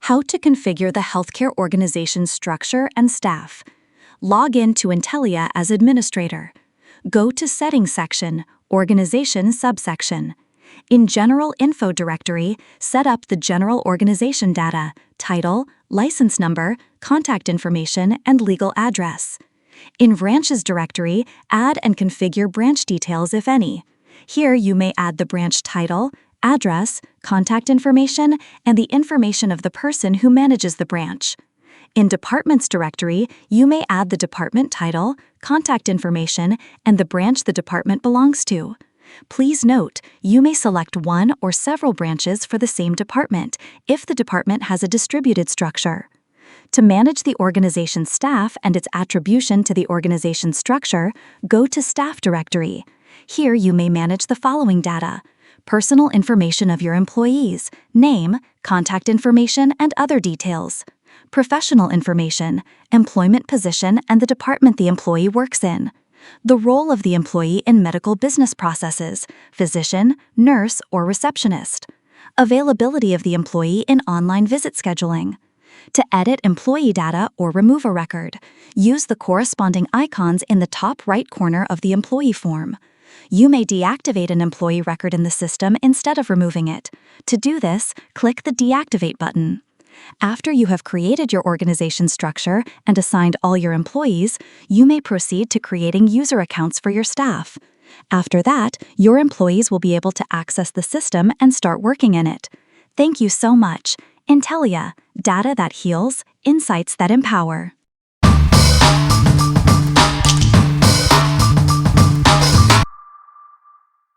How to configure the healthcare organization's structure and staff. Log in to Intellia as administrator. Go to Settings section, Organization subsection. In General Info Directory, set up the general organization data, title, license number, contact information, and legal address. In Branches directory, add and configure branch details if any. Here you may add the branch title, address, contact information, and the information of the person who manages the branch. In Departments directory, you may add the department title, contact information, and the branch the department belongs to. Please note, you may select one or several branches for the same department if the department has a distributed structure. To manage the organization's staff and its attribution to the organization's structure, go to Staff directory. Here you may manage the following data: personal information of your employees, name, contact information, and other details; professional information, employment position and the department the employee works in; the role of the employee in medical business processes, physician, nurse, or receptionist; availability of the employee in online visit scheduling. To edit employee data or remove a record, use the corresponding icons in the top right corner of the employee form. You may deactivate an employee record in the system instead of removing it. To do this, click the Deactivate button. After you have created your organization structure and assigned all your employees, you may proceed to creating user accounts for your staff. After that, your employees will be able to access the system and start working in it. Thank you so much. Intellia, data that heals, insights that empower.